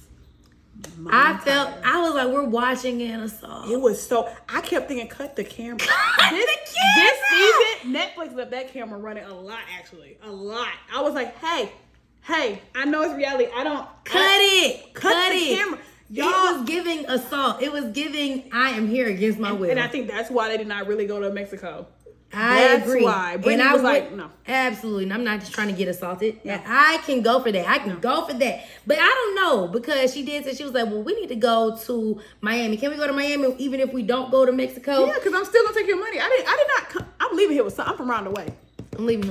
I was like, we're watching an assault. It was so. I kept thinking, cut the camera. This season, Netflix let that camera running a lot. Actually, a lot. I was like, hey, I know it's reality. I don't cut it. Camera. Y'all, it was giving assault. It was giving. I am here against my will. And I think that's why they did not really go to Mexico. I agree. That's why. Brittany was like, no. Absolutely. And I'm not just trying to get assaulted. No. I can go for that. But I don't know because she did say she was like, well, we need to go to Miami. Can we go to Miami even if we don't go to Mexico? Yeah, because I'm still gonna take your money. I did not come. I'm leaving here with something. I'm from around the way. I'm leaving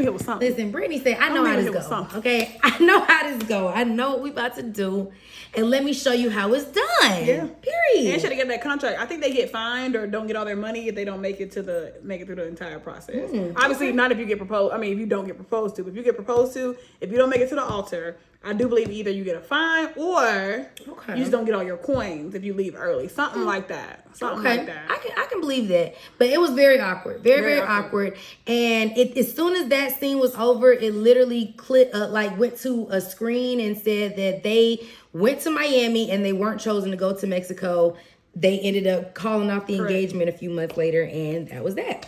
here with something. Listen, Brittany said, I know how this goes. Okay? I know how this goes. I know what we about to do. And let me show you how it's done. Yeah. Period. And should have get that contract. I think they get fined or don't get all their money if they don't make it through the entire process. Obviously, not if you get proposed. I mean, if you don't get proposed to. But if you get proposed to, if you don't make it to the altar, I do believe either you get a fine or Okay. you just don't get all your coins if you leave early. Something like that. Something like that. I can believe that. But it was very awkward. Very awkward. And as soon as that scene was over, it literally went to a screen and said that they went to Miami and they weren't chosen to go to Mexico. They ended up calling off the engagement a few months later, and that was that.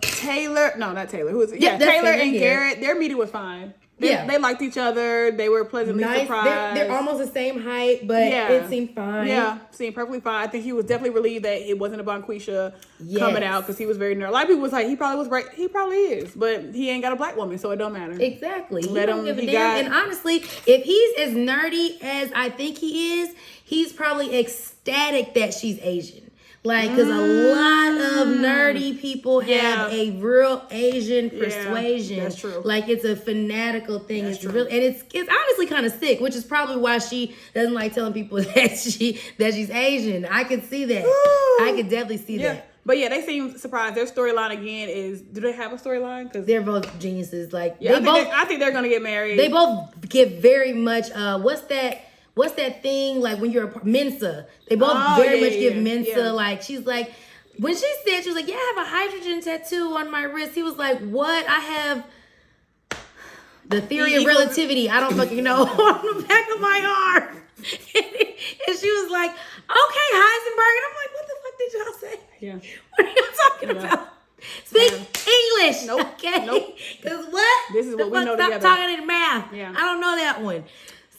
Taylor, no, not Taylor. Who is it? Yeah, Taylor and Garrett, their meeting was fine. They liked each other. They were pleasantly surprised. They're almost the same height, but it seemed fine. Yeah, seemed perfectly fine. I think he was definitely relieved that it wasn't about Quisha coming out because he was very nervous. A lot of people was like, he probably was right. He probably is, but he ain't got a black woman, so it don't matter. Exactly. Let him. Give a damn. And honestly, if he's as nerdy as I think he is, he's probably ecstatic that she's Asian. Like, because a lot of nerdy people have a real Asian persuasion. That's true. Like, it's a fanatical thing. It's real, and it's honestly kind of sick, which is probably why she doesn't like telling people that she's Asian. I could see that. I could definitely see that. But yeah, they seem surprised. Their storyline again is, do they have a storyline? Because they're both geniuses. Like, I think they're gonna get married. They both get very much. What's that thing like when you're Mensa? They both very much give Mensa. Yeah. Like, she's like, when she said, she was like, yeah, I have a hydrogen tattoo on my wrist. He was like, what? I have the theory of relativity. I don't fucking know on the back of my arm. And she was like, okay, Heisenberg. And I'm like, what the fuck did y'all say? Yeah. What are you talking about? Speak English. Nope. Okay. Because what? This is what we know Stop together. talking in math. Yeah. I don't know that one.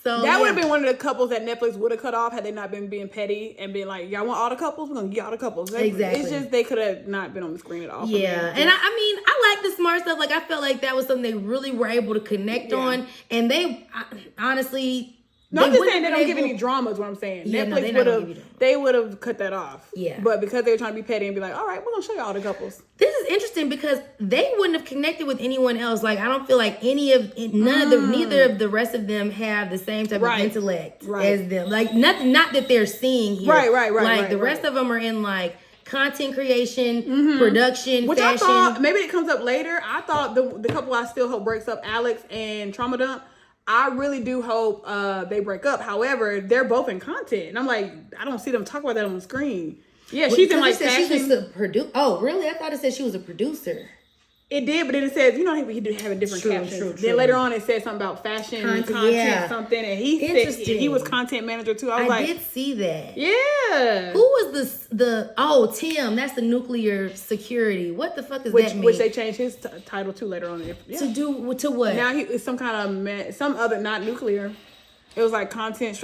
So that would have been one of the couples that Netflix would have cut off had they not been being petty and being like, y'all want all the couples? We're going to get all the couples. Exactly. It's just they could have not been on the screen at all. Yeah. And I mean, I like the smart stuff. Like, I felt like that was something they really were able to connect on. And they, honestly... No, I'm just saying they don't give any drama is what I'm saying. Yeah, Netflix would have cut that off. Yeah. But because they were trying to be petty and be like, all right, we're going to show you all the couples. This is interesting because they wouldn't have connected with anyone else. Like, I don't feel like neither of the rest of them have the same type of intellect as them. Like, not that they're seeing here. Right. Like, the rest of them are in, like, content creation, production, which fashion. I thought, maybe it comes up later. I thought the couple I still hope breaks up, Alex and Trauma Dump, I really do hope they break up. However, they're both in content. And I'm like, I don't see them talk about that on the screen. Yeah, she's in like fashion. She's a oh, really? I thought it said she was a producer. It did, but then it says, he do have a different caption. True. Then later on it said something about fashion, content, something. And he said he was content manager too. I did see that. Yeah. Who was Tim? That's the nuclear security. What the fuck is that mean? Which they changed his title to later on. Yeah. To what? Now he is some kind of some other, not nuclear. It was like content.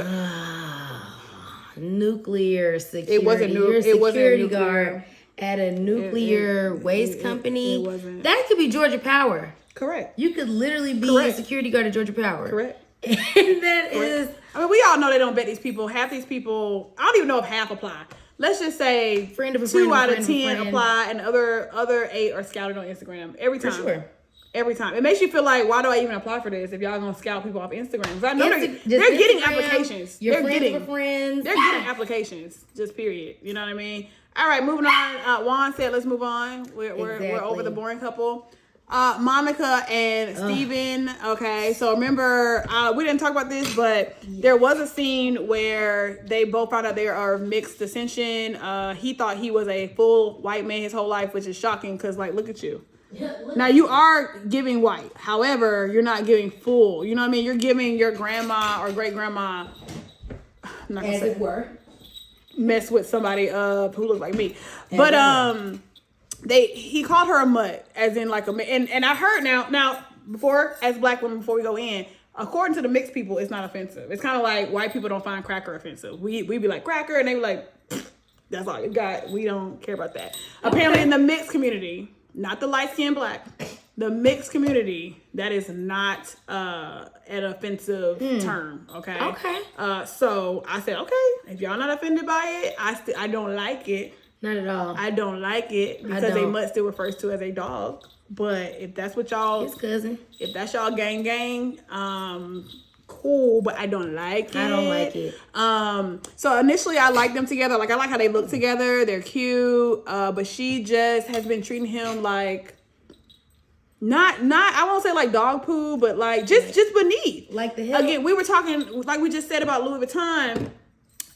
Nuclear security. It wasn't You're a security guard at a nuclear waste company. It wasn't. That could be Georgia Power. Correct. You could literally be a security guard at Georgia Power. Correct. And that is... I mean, we all know they don't vet these people. Half these people, I don't even know if half apply. Let's just say 2 out of 10 apply, and other 8 are scouted on Instagram every time. For sure. Every time. It makes you feel like, why do I even apply for this if y'all gonna scout people off Instagram? Because I know they're getting applications. They're getting applications. Just period. You know what I mean? All right, moving on. Juan said, let's move on. We're over the boring couple. Monica and Steven. Okay, so remember, we didn't talk about this, but there was a scene where they both found out they are of mixed descension. He thought he was a full white man his whole life, which is shocking because, like, look at you. Now, you are giving white. However, you're not giving full. You know what I mean? You're giving your grandma or great-grandma, as it were, mess with somebody who looks like me. But he called her a mutt, as in like and I heard now before, as black women, before we go in, according to the mixed people, it's not offensive. It's kind of like white people don't find cracker offensive. We be like cracker, and they be like, that's all you got. We don't care about that. Apparently, in the mixed community, not the light-skinned black, the mixed community, that is not an offensive term. Okay. Okay. So I said, okay, if y'all not offended by it, I don't like it. Not at all. I don't like it because a mutt still refers to as a dog. But if that's what y'all, his cousin, if that's y'all gang, cool. But I don't like it. I don't like it. So initially I like them together. Like, I like how they look together. They're cute. But she just has been treating him like I won't say like dog poo, but like just beneath. Like the hell? Again, we were talking, like we just said about Louis Vuitton,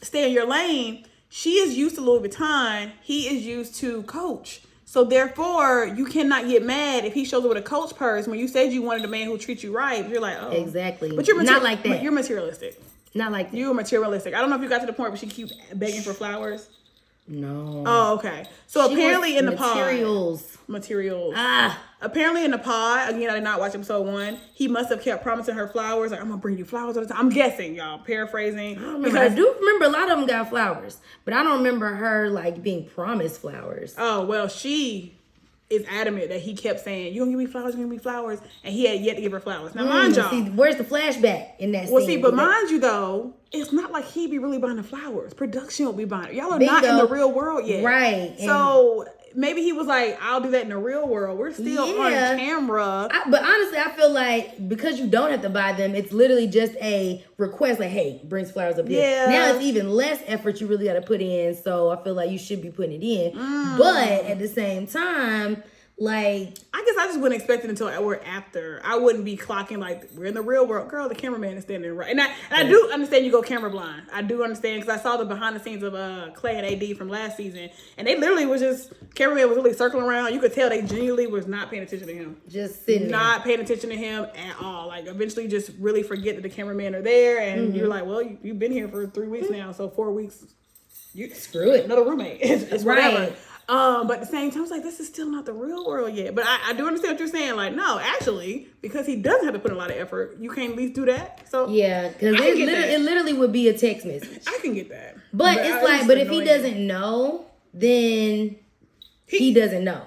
stay in your lane. She is used to Louis Vuitton. He is used to Coach. So therefore, you cannot get mad if he shows up with a Coach purse when you said you wanted a man who treats you right. You're like, oh. Exactly. But you're not like that. You're materialistic. Not like that. You're materialistic. I don't know if you got to the point where she keeps begging for flowers. No. Oh, okay. So She apparently in the materials. Apparently in the pod, again, I did not watch episode 1. He must have kept promising her flowers. Like, I'm gonna bring you flowers all the time. I'm guessing, y'all, paraphrasing. I do remember a lot of them got flowers, but I don't remember her like being promised flowers. Oh, well, she is adamant that he kept saying, you gonna give me flowers, you gonna give me flowers, and he had yet to give her flowers. Now, mind y'all. See, where's the flashback in that Well, scene? see, but mind you though, it's not like he be really buying the flowers. Production will be buying it. Y'all are not in the real world yet. Right. So maybe he was like, I'll do that in the real world. We're still on camera. But honestly, I feel like because you don't have to buy them, it's literally just a request like, hey, bring flowers up here. Yeah. Now it's even less effort you really got to put in. So I feel like you should be putting it in. But at the same time, like, I guess I just wouldn't expect it until we're after. I wouldn't be clocking like we're in the real world. Girl, the cameraman is standing right. And I do understand you go camera blind. I do understand because I saw the behind the scenes of Clay and AD from last season. And they literally was just, cameraman was really circling around. You could tell they genuinely was not paying attention to him. Just sitting Not paying attention to him at all. Like eventually just really forget that the cameraman are there. And you're like, well, you've been here for 3 weeks now. So 4 weeks, you screw it. Another roommate. It's whatever. Right. But at the same time, I was like, this is still not the real world yet. But I do understand what you're saying. Like, no, actually, because he doesn't have to put in a lot of effort, you can't at least do that. So yeah, because it literally would be a text message. I can get that. But it's like, but if he doesn't know, then he doesn't know.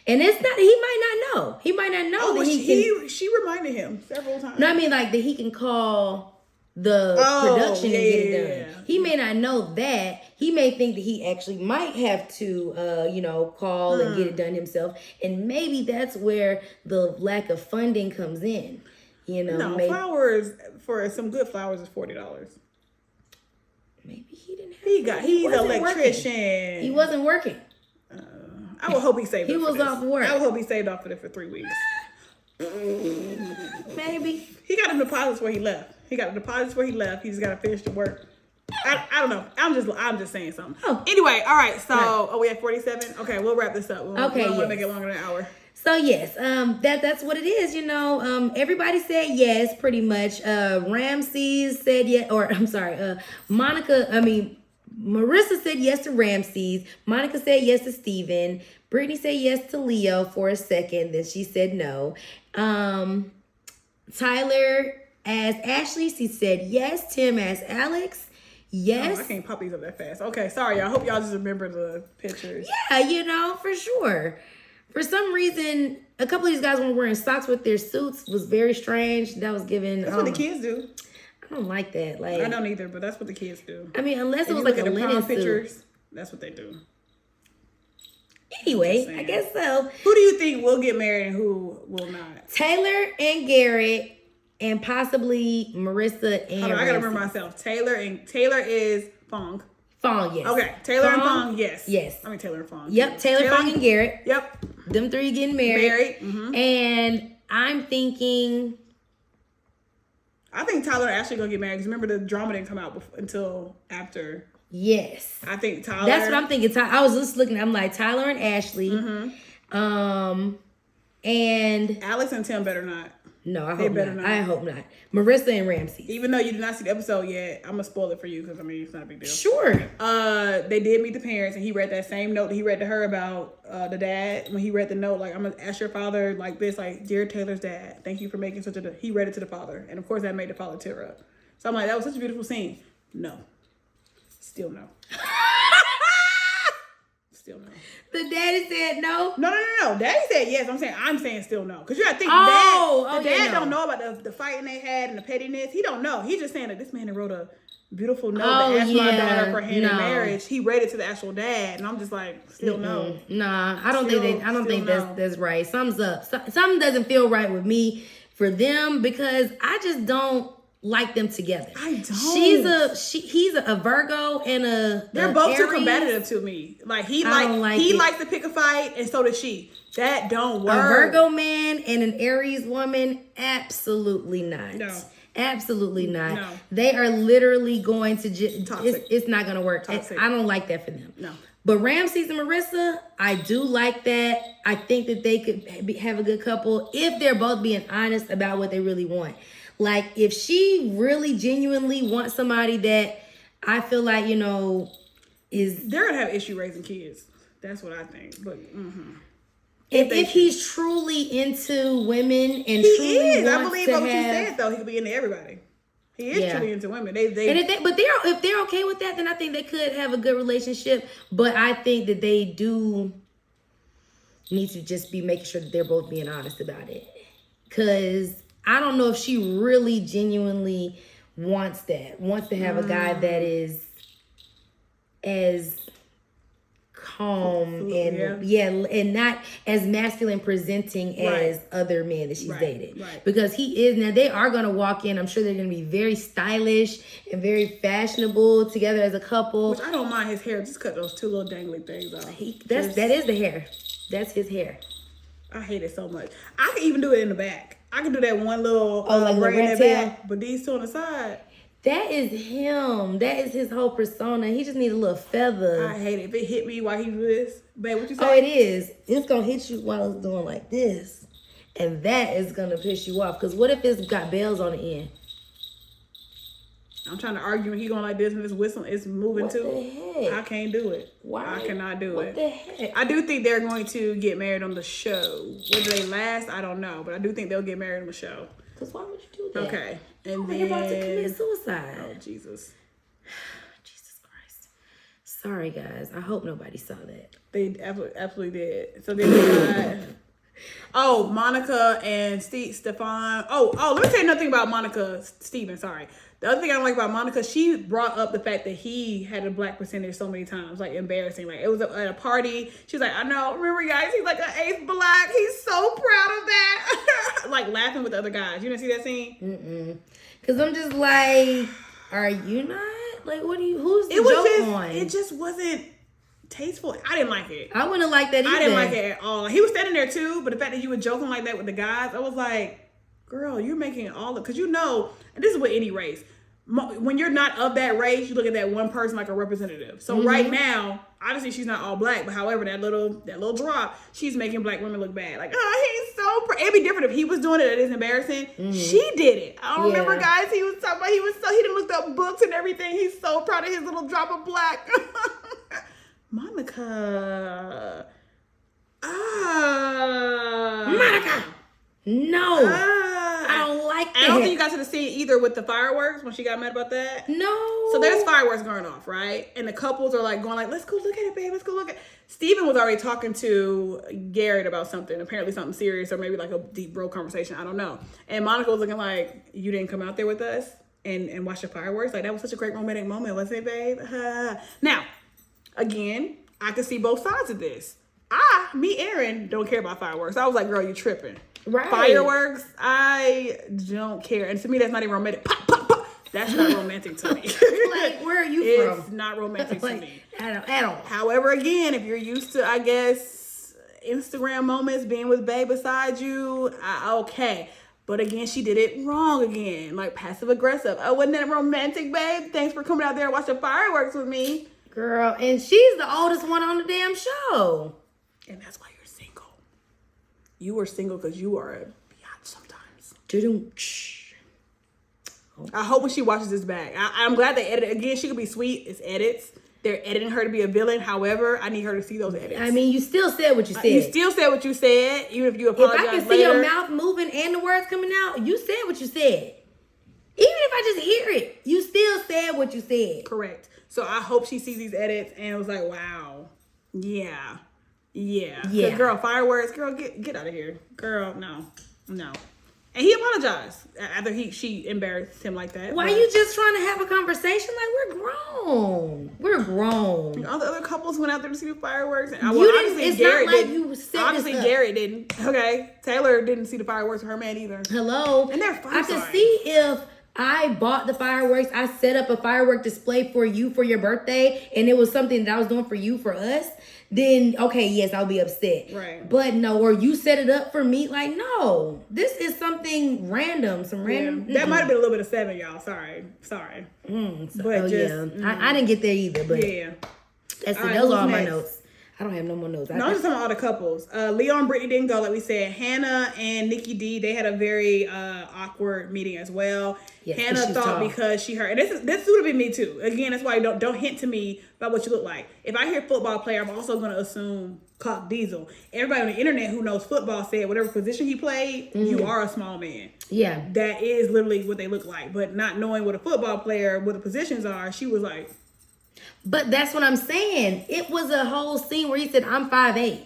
And it's not, he might not know. He might not know that she reminded him several times. No, I mean like that he can call the production and get it done. He may not know that. He may think that he actually might have to, call and get it done himself. And maybe that's where the lack of funding comes in. Flowers, for some good flowers is $40. Maybe he didn't have he's an electrician. He wasn't working. I would hope he saved He was off work. I would hope he saved off for it for 3 weeks. Maybe. He got the deposits where he left. He just got to finish the work. I don't know. I'm just saying something. Oh. Anyway, all right. So, we at 47? Okay, we'll wrap this up. We don't want to make it longer than an hour. So yes, that's what it is. Everybody said yes, pretty much. Ramses said yes, or I'm sorry, Marissa said yes to Ramses. Monica said yes to Steven. Brittany said yes to Leo for a second. Then she said no. Tyler asked Ashley. She said yes. Tim asked Alex. Yes. Oh, I can't pop these up that fast. Okay, sorry, y'all. I hope y'all just remember the pictures. Yeah, for sure. For some reason, a couple of these guys were wearing socks with their suits. Was very strange. That was given. That's what the kids do. I don't like that. Like, I don't either, but that's what the kids do. I mean, unless it was like a linen suit. That's what they do. Anyway, I guess so. Who do you think will get married and who will not? Taylor and Garrett, and possibly Marissa and I gotta remember myself. Taylor is Fong. Fong, yes. Okay, Taylor and Fong, yes. Yes. I mean Taylor and Fong. Yep, Taylor, Fong, and Garrett. Yep. Them three getting married. Mm-hmm. And I'm thinking... I think Tyler and Ashley gonna get married because remember the drama didn't come out until after. Yes. I think Tyler. That's what I'm thinking. I was just looking. I'm like Tyler and Ashley. Mm-hmm. And Alex and Tim better not. No, I hope not. I hope not. Marissa and Ramses. Even though you did not see the episode yet, I'm gonna spoil it for you because it's not a big deal. Sure. They did meet the parents, and he read that same note that he read to her about the dad. When he read the note, like, I'm gonna ask your father like this, like, dear Taylor's dad, thank you for making such a. He read it to the father, and of course that made the father tear up. So I'm like, that was such a beautiful scene. No, still no. Still no. The daddy said no? No. Daddy said yes. I'm saying still no. Because you gotta think the dad don't know about the fighting they had and the pettiness. He don't know. He's just saying that this man wrote a beautiful note that asked my daughter for hand in marriage. He read it to the actual dad, and I'm just like, still no. Nah, I don't think that's right. Something's up. Something doesn't feel right with me for them because I just don't like them together. I don't. He's a Virgo and they're both Aries. too competitive to me. Like he likes to pick a fight, and so does she. That don't work. A Virgo man and an Aries woman, absolutely not. No. Absolutely not. No. They are literally going to just, Toxic. it's not going to work. I don't like that for them. No. But Ramses and Marissa, I do like that. I think that they could have a good couple if they're both being honest about what they really want. Like, if she really genuinely wants somebody that I feel like, they're going to have issue raising kids. That's what I think. But, If he's truly into women and he truly is. wants I believe to what you have, said though. He could be into everybody. He is truly into women. But if they're okay with that, then I think they could have a good relationship. But I think that they do need to just be making sure that they're both being honest about it. Because I don't know if she really genuinely wants that. Wants to have a guy that is as calm and not as masculine presenting as other men that she's dated. Right. Because he is, now they are going to walk in, I'm sure they're going to be very stylish and very fashionable together as a couple. Which I don't mind his hair, just cut those two little dangly things off. That is the hair. That's his hair. I hate it so much. I can even do it in the back. I can do that one little like braid in the red tail? back, but these two on the side. That is him. That is his whole persona. He just needs a little feather. I hate it. If it hit me while he do this, babe, what you say? Oh, it is. It's going to hit you while it's doing like this. And that is going to piss you off. Because what if it's got bells on the end? I'm trying to argue and he going like this and this whistle is moving what too. The heck? I can't do it. Why? I cannot do What it. the heck? I do think they're going to get married on the show. Whether they last, I don't know. But I do think they'll get married on the show. Because why would you do that? Okay. And they're about to commit suicide. Oh, Jesus. Jesus Christ. Sorry, guys. I hope nobody saw that. They absolutely did. So then we got... Monica and Stefan. Let me tell you another thing about Monica. Steven, sorry. The other thing I don't like about Monica, she brought up the fact that he had a black percentage so many times, like embarrassing. Like it was at a party. She's like, I know, remember guys, he's like an eighth black. He's so proud of that. Like laughing with the other guys. You didn't see that scene? Because I'm just like, are you not? Like, who's the joke on? It just wasn't tasteful. I didn't like it. I wouldn't like that either. I didn't like it at all. He was standing there too, but the fact that you were joking like that with the guys, I was like, girl, you're making because and this is with any race. When you're not of that race, you look at that one person like a representative. So right now, obviously she's not all black, but however, that little drop, she's making black women look bad. Like, he's so it'd be different if he was doing it. It is embarrassing. She did it. I don't remember, guys. He was talking about he didn't look up books and everything. He's so proud of his little drop of black. Monica. Monica. No. I don't like that. I don't think you got to the scene either with the fireworks when she got mad about that. No. So there's fireworks going off, right? And the couples are like going like, let's go look at it, babe. Let's go look at it. Steven was already talking to Garrett about something, apparently something serious or maybe like a deep bro conversation. I don't know. And Monica was looking like, you didn't come out there with us and watch the fireworks? Like, that was such a great romantic moment, wasn't it, babe? Now, again, I can see both sides of this. ERIN, don't care about fireworks. I was like, girl, you tripping. Right. Fireworks, I don't care. And to me, that's not even romantic. Pop, pop, pop. That's not romantic to me. Like, where are you from? It's not romantic to me. At all. However, again, if you're used to, I guess, Instagram moments, being with babe beside you, okay. But again, she did it wrong again. Like, passive aggressive. Oh, wasn't that romantic, babe? Thanks for coming out there and watching fireworks with me. Girl, and she's the oldest one on the damn show. And that's why you're single. You are single because you are a biatch sometimes. I hope when she watches this back. I'm glad they edited. Again, she could be sweet. It's edits. They're editing her to be a villain. However, I need her to see those edits. I mean, you still said what you said. You still said what you said, even if you apologize later. If I can later. see your mouth moving and the words coming out, you said what you said. Even if I just hear it, you still said what you said. Correct. So I hope she sees these edits and was like, wow. Yeah. Girl, fireworks. Girl, get out of here. Girl, no. And he apologized after she embarrassed him like that. Why you just trying to have a conversation? Like, we're grown. All the other couples went out there to see the fireworks. And It's not like you set obviously, this up. Garrett didn't. Okay. Taylor didn't see the fireworks with her man either. Hello. And they're fine. I can see if I bought the fireworks. I set up a firework display for you for your birthday, and it was something that I was doing for you, for us, then okay, yes, I'll be upset. Right. But no, or you set it up for me, like, no, this is something random, some random. Yeah. That might have been a little bit of 7, y'all. Sorry. But I didn't get there either, but yeah. Those right, are all my next? notes. I don't have no more notes. No, I'm just talking about all the couples. Leo and Brittany didn't go, like we said. Hannah and Nikki D, they had a very awkward meeting as well. Yes, Hannah thought because she heard, and this would have been me too. Again, that's why don't hint to me about what you look like. If I hear football player, I'm also going to assume Cock Diesel. Everybody on the internet who knows football said whatever position he played, you are a small man. Yeah. That is literally what they look like. But not knowing what a football player, what the positions are, she was like. But that's what I'm saying. It was a whole scene where he said, I'm 5'8".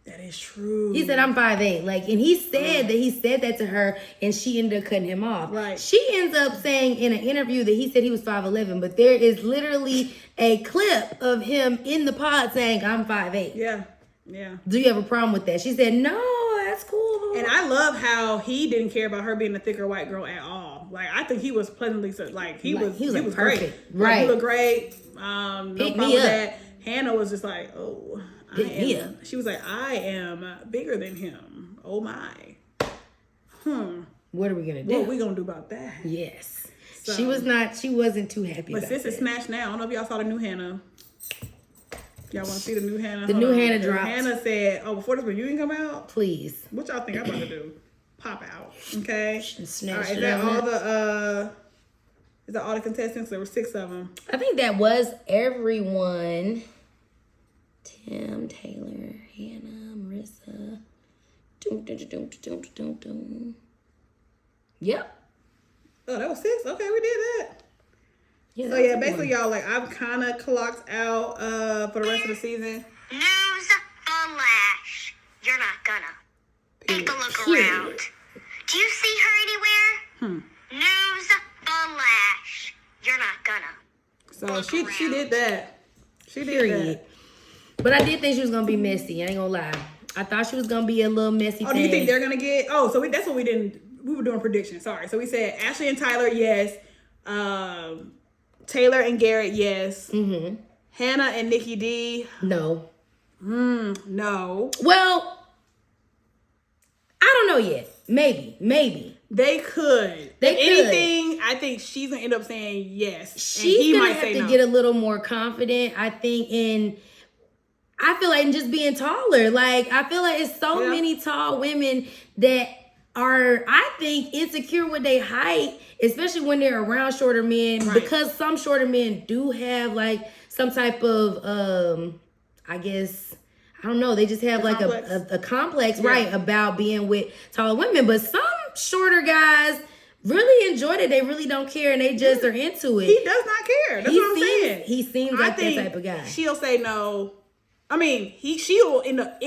That is true. He said, I'm 5'8". Like, and he said that he said that to her, and she ended up cutting him off. Right. She ends up saying in an interview that he said he was 5'11", but there is literally a clip of him in the pod saying, I'm 5'8". Yeah. Do you have a problem with that? She said, no, that's cool. And I love how he didn't care about her being a thicker white girl at all. Like, I think he was pleasantly, like, he was like, great. perfect. Like, right. he looked great. No Pick problem me with up. that. Hannah was just like, oh, Pick me up. She was like, I am bigger than him. Oh my. What are we gonna do? What are we gonna do about that? Yes. So, she wasn't too happy. But about sis that. is smashed now. I don't know if y'all saw the new Hannah. Y'all want to see the new Hannah? The new Hannah dropped. Hannah said, "Oh, before this reunion come out, please." What y'all think I'm about to do? Pop out, okay? Snatch all right, it is that out. all the Is that all the contestants? There were 6 of them. I think that was everyone. Tim, Taylor, Hannah, Marissa. Yep. Oh, that was 6. Okay, we did that. Yeah, So yeah, basically, y'all, like, I've kind of clocked out for the rest of the season. News flash. You're not gonna. Take a look Period. around. Do you see her anywhere? News flash. You're not gonna. So she did that. She did Period. that. But I did think she was gonna be messy. I ain't gonna lie. I thought she was gonna be a little messy. Oh, do you think they're gonna get? Oh, so that's what we didn't. We were doing predictions. Sorry. So we said Ashley and Tyler, yes. Taylor and Garrett, yes. Mm-hmm. Hannah and Nikki D, No. no. Well, I don't know yet. Maybe. They could. They if could. anything, I think she's gonna end up saying yes. And She's he gonna might have say to no. get a little more confident. I think I feel like in just being taller. Like, I feel like it's so many tall women that are, I think, insecure with their height, especially when they're around shorter men, Right. because some shorter men do have like some type of, I guess, I don't know, they just have like complex. a complex, right, about being with taller women. But some shorter guys really enjoyed it. They really don't care, and they just are into it. He does not care. That's what I'm saying. He seems like that type of guy. She'll say no. I mean, she'll end up.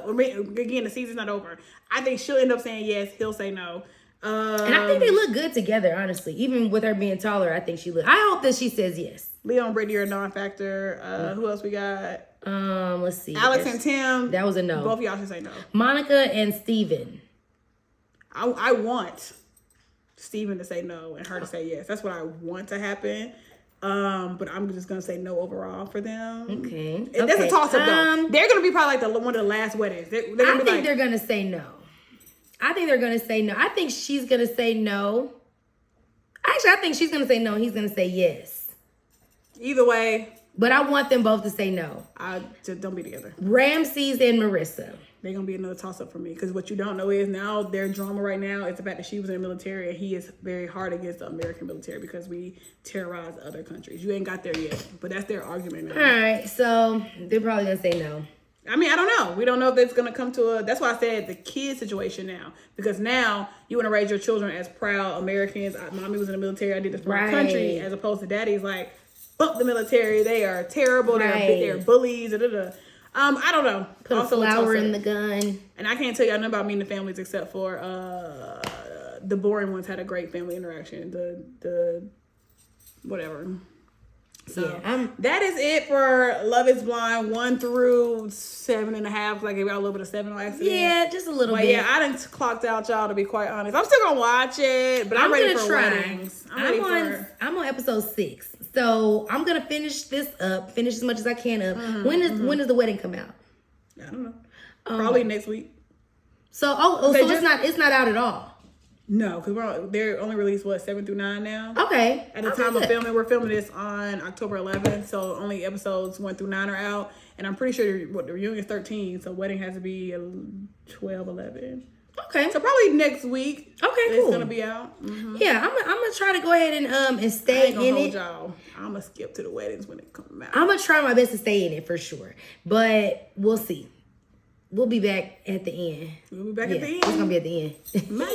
Again, the season's not over. I think she'll end up saying yes. He'll say no. And I think they look good together, honestly. Even with her being taller, I think I hope that she says yes. Leo and Brittany are a non-factor. Who else we got? Let's see. Alex and Tim. That was a no. Both of y'all should say no. Monica and Steven. I want Steven to say no and her to say yes. That's what I want to happen. But I'm just gonna say no overall for them. Okay. That's a toss up though. They're gonna be probably like one of the last weddings. They're gonna I be think like, they're gonna say no. I think she's gonna say no. Actually, I think she's gonna say no. He's gonna say yes. either way. But I want them both to say no. I just don't be together. Ramses and Marissa. They're gonna be another toss up for me because what you don't know is now their drama right now is the fact that she was in the military and he is very hard against the American military because we terrorize other countries. You ain't got there yet, but that's their argument now. All right, so they're probably gonna say no. I mean, I don't know. We don't know if it's gonna come to a. That's why I said the kid situation now, because now you want to raise your children as proud Americans. Mommy was in the military. I did this for my country, as opposed to daddy's like, fuck the military. They are terrible. They're bullies. Da, da, da. I don't know. Put also a flower in the gun. And I can't tell you nothing about meeting the families except for the boring ones had a great family interaction. The whatever. So yeah, that is it for Love Is Blind 1 through 7.5. Like I gave out a little bit of 7 last week. Yeah, just a little but bit. Yeah, I didn't clocked out, y'all, to be quite honest. I'm still gonna watch it, but I'm ready for weddings. I'm on episode 6, so I'm gonna finish this up, finish as much as I can up. When does the wedding come out? I don't know. Probably next week. So so it's not out at all. No, because they're only released 7 through 9 now. Okay. At the time of filming, we're filming this on October 11th, so only episodes 1 through 9 are out. And I'm pretty sure the reunion is 13, so wedding has to be 12, 11. Okay. So probably next week. Okay, cool. It's gonna be out. Yeah, I'm gonna try to go ahead and stay in it. Y'all. I'm gonna skip to the weddings when it comes out. I'm gonna try my best to stay in it for sure, but we'll see. We'll be back at the end. We'll be back at the end. It's gonna be at the end. Man.